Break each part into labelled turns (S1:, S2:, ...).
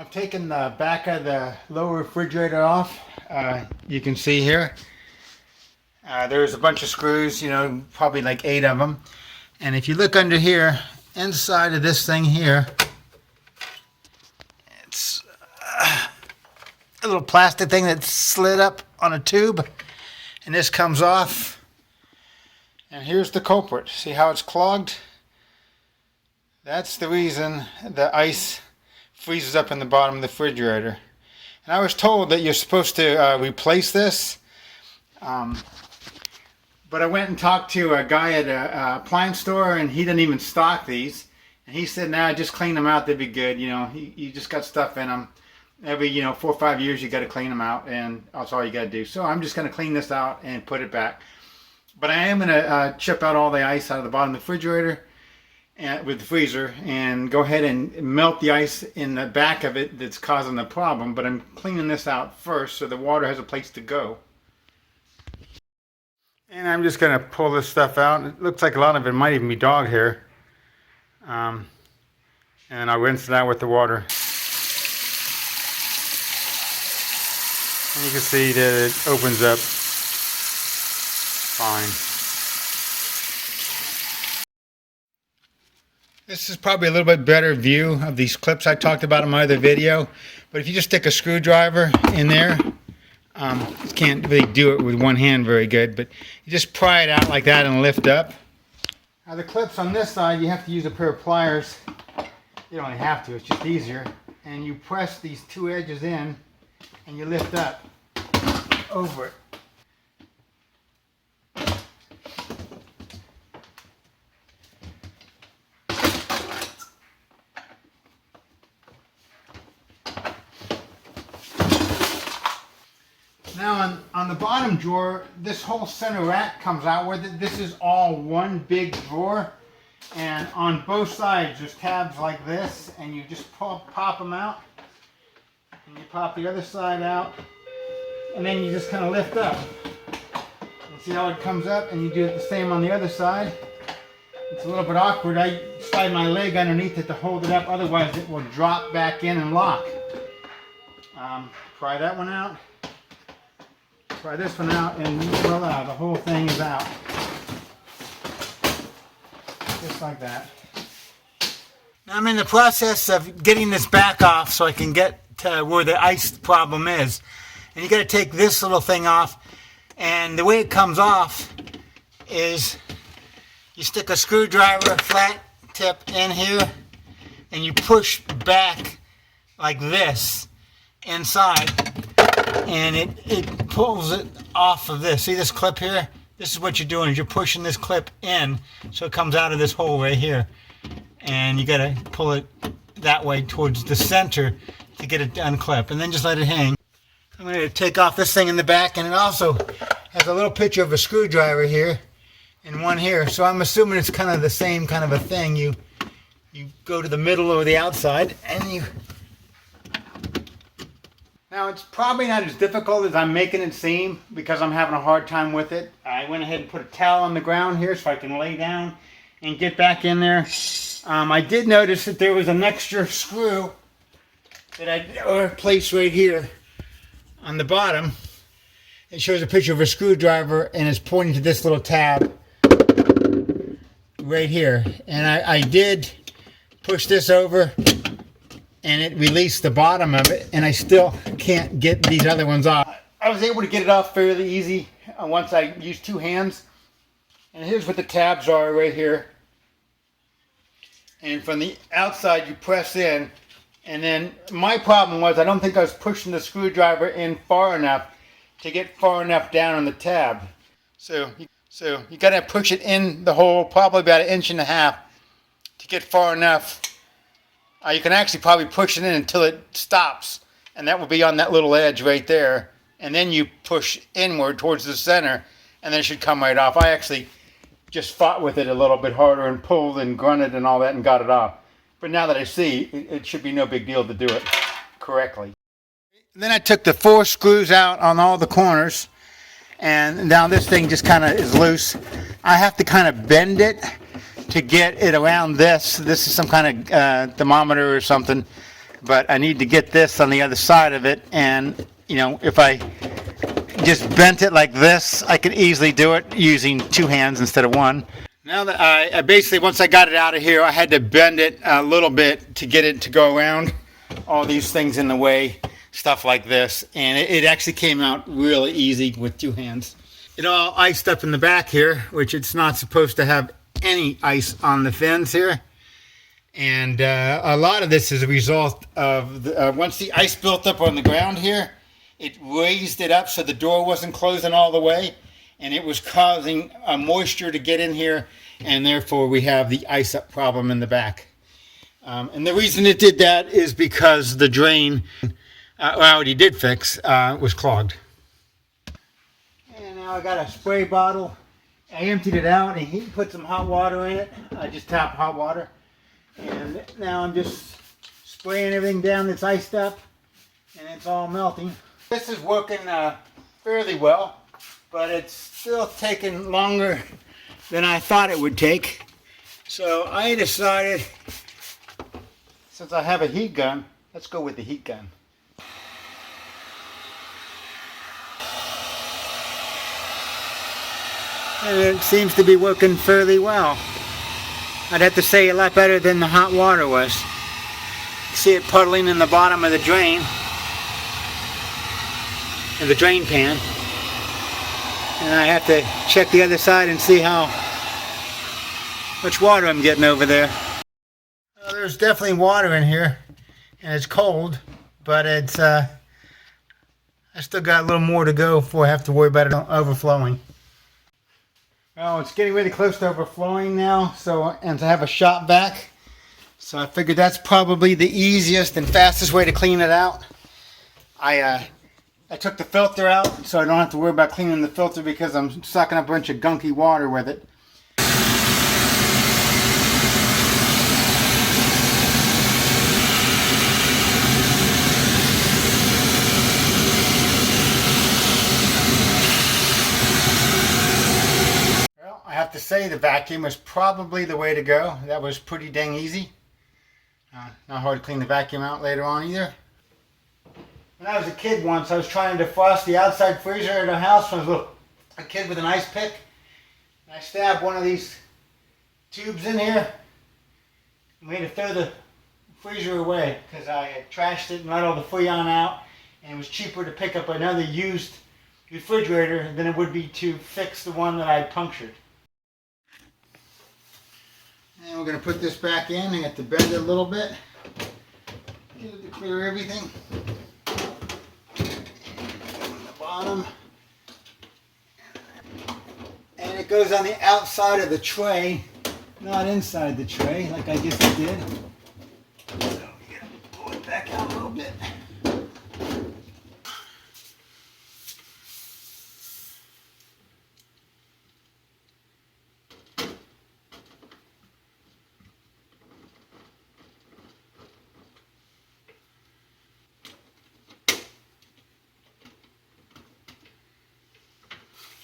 S1: I've taken the back of the lower refrigerator off. You can see here. There's a bunch of screws, probably like 8 of them. And if you look under here, inside of this thing here, it's a little plastic thing that's slid up on a tube. And this comes off. And here's the culprit. See how it's clogged? That's the reason the ice freezes up in the bottom of the refrigerator. And I was told that you're supposed to replace this. But I went and talked to a guy at a appliance store, and he didn't even stock these. And he said, nah, just clean them out, they'd be good. You just got stuff in them. Every 4 or 5 years you got to clean them out, and that's all you got to do. So I'm just going to clean this out and put it back. But I am going to chip out all the ice out of the bottom of the refrigerator with the freezer and go ahead and melt the ice in the back of it that's causing the problem. But I'm cleaning this out first so the water has a place to go. And I'm just going to pull this stuff out. It looks like a lot of it might even be dog hair. And I'll rinse it out with the water. And you can see that it opens up fine. This is probably a little bit better view of these clips I talked about in my other video. But if you just stick a screwdriver in there, you can't really do it with one hand very good, but you just pry it out like that and lift up. Now the clips on this side, you have to use a pair of pliers. You don't have to, it's just easier. And you press these 2 edges in and you lift up over it. Now on the bottom drawer, this whole center rack comes out with it. This is all one big drawer, and on both sides there's tabs like this, and you just pop them out, and you pop the other side out, and then you just kind of lift up. And see how it comes up, and you do it the same on the other side. It's a little bit awkward. I slide my leg underneath it to hold it up, otherwise it will drop back in and lock. Try that one out. Try this one out, and voila, the whole thing is out. Just like that. Now I'm in the process of getting this back off so I can get to where the ice problem is. And you got to take this little thing off, and the way it comes off is you stick a screwdriver flat tip in here and you push back like this inside, and it pulls it off of this. See this clip here? This is what you're doing, is you're pushing this clip in so it comes out of this hole right here, and you got to pull it that way towards the center to get it to unclip, and then just let it hang. I'm going to take off this thing in the back, and it also has a little picture of a screwdriver here and one here, so I'm assuming it's kind of the same kind of a thing. You go to the middle or the outside, and you... Now it's probably not as difficult as I'm making it seem, because I'm having a hard time with it. I went ahead and put a towel on the ground here so I can lay down and get back in there. I did notice that there was an extra screw that I placed right here on the bottom. It shows a picture of a screwdriver, and it's pointing to this little tab right here. And I did push this over, and it released the bottom of it, and I still can't get these other ones off. I was able to get it off fairly easy once I used 2 hands. And here's what the tabs are right here. And from the outside you press in, and then my problem was I don't think I was pushing the screwdriver in far enough to get far enough down on the tab. So you gotta push it in the hole probably about 1.5 inches to get far enough. You can actually probably push it in until it stops, and that will be on that little edge right there. And then you push inward towards the center, and then it should come right off. I actually just fought with it a little bit harder and pulled and grunted and all that and got it off. But now that I see, it should be no big deal to do it correctly. Then I took the 4 screws out on all the corners, and now this thing just kind of is loose. I have to kind of bend it to get it around this. This is some kind of thermometer or something. but I need to get this on the other side of it, and you know, if I just bent it like this, I could easily do it using 2 hands instead of 1. Now that I basically, once I got it out of here, I had to bend it a little bit to get it to go around all these things in the way, stuff like this, and it actually came out really easy with 2 hands. It all iced up in the back here, which it's not supposed to have any ice on the fins here. And a lot of this is a result of once the ice built up on the ground here, it raised it up so the door wasn't closing all the way, and it was causing moisture to get in here, and therefore we have the ice up problem in the back. And the reason it did that is because the drain, I already did fix, was clogged. And now I got a spray bottle. I emptied it out and he put some hot water in it. I just tapped hot water. And now I'm just spraying everything down that's iced up, and it's all melting. This is working fairly well, but it's still taking longer than I thought it would take. So I decided, since I have a heat gun, let's go with the heat gun. And it seems to be working fairly well. I'd have to say a lot better than the hot water was. See it puddling in the bottom of the drain, in the drain pan. And I have to check the other side and see how much water I'm getting over there. Well, there's definitely water in here, and it's cold, but it's I still got a little more to go before I have to worry about it overflowing. Well, it's getting really close to overflowing now, and to have a shop vac. So I figured that's probably the easiest and fastest way to clean it out. I took the filter out, so I don't have to worry about cleaning the filter because I'm sucking up a bunch of gunky water with it. I have to say the vacuum was probably the way to go. That was pretty dang easy. Not hard to clean the vacuum out later on either. When I was a kid once, I was trying to defrost the outside freezer in the house when I was a kid with an ice pick. And I stabbed one of these tubes in here and we had to throw the freezer away because I had trashed it and let all the freon out, and it was cheaper to pick up another used refrigerator than it would be to fix the one that I had punctured. And we're going to put this back in. I have to bend it a little bit. Get it to clear everything. On the bottom. And it goes on the outside of the tray, not inside the tray like I just did. So you got to pull it back out a little bit.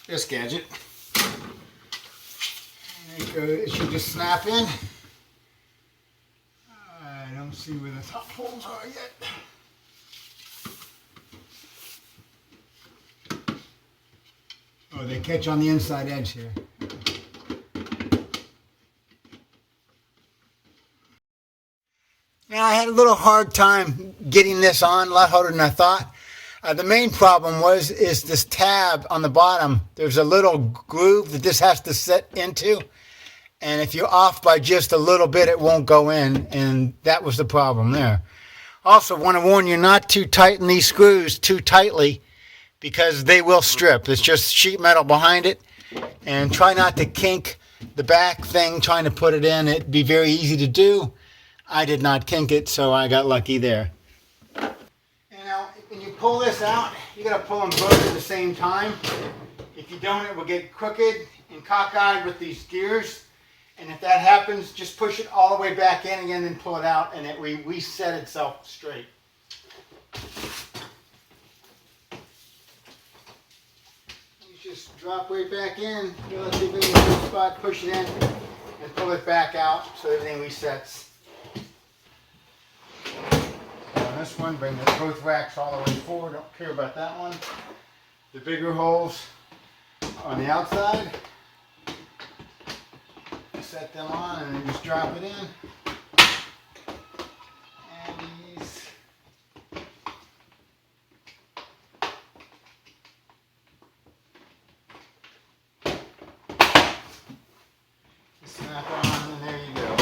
S1: This gadget. There you go. It should just snap in. I don't see where the top holes are yet. Oh, they catch on the inside edge here. Now I had a little hard time getting this on, a lot harder than I thought. The main problem is this tab on the bottom. There's a little groove that this has to sit into, and if you're off by just a little bit, it won't go in, and that was the problem there. Also, want to warn you not to tighten these screws too tightly because they will strip. It's just sheet metal behind it, and try not to kink the back thing trying to put it in. It'd be very easy to do. I did not kink it, so I got lucky there. When you pull this out, you got to pull them both at the same time. If you don't, it will get crooked and cockeyed with these gears. And if that happens, just push it all the way back in again and pull it out, and it will reset itself straight. You just drop right back in, relatively in a good spot, push it in, and pull it back out so everything resets. this one, bring both racks all the way forward, don't care about that one. The bigger holes on the outside, set them on and then just drop it in. And these snap on and there you go.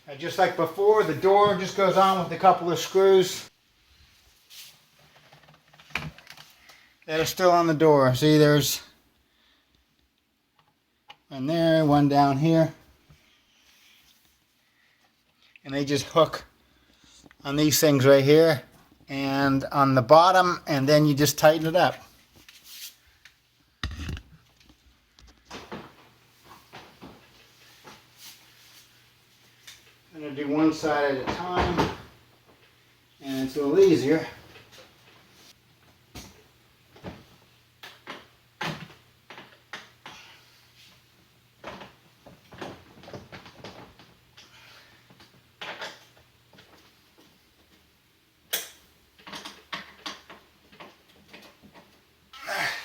S1: And just like before, the door just goes on with a couple of screws that are still on the door. See, there's one there, one down here. And they just hook on these things right here and on the bottom, and then you just tighten it up. I'm going to do one side at a time, and it's a little easier.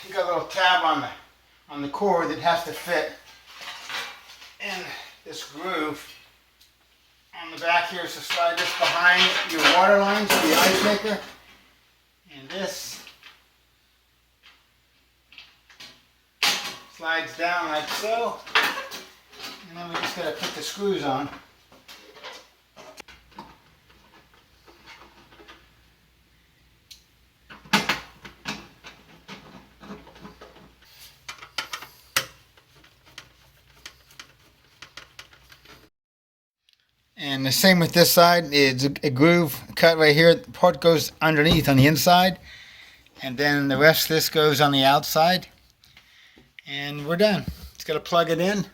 S1: You got a little tab on the cord that has to fit in this groove on the back here, so slide this behind your water lines for the ice maker, and this slides down like so, and then we just got to put the screws on. And the same with this side. It's a groove cut right here. The part goes underneath on the inside, and then the rest of this goes on the outside, and we're done. Just got to plug it in.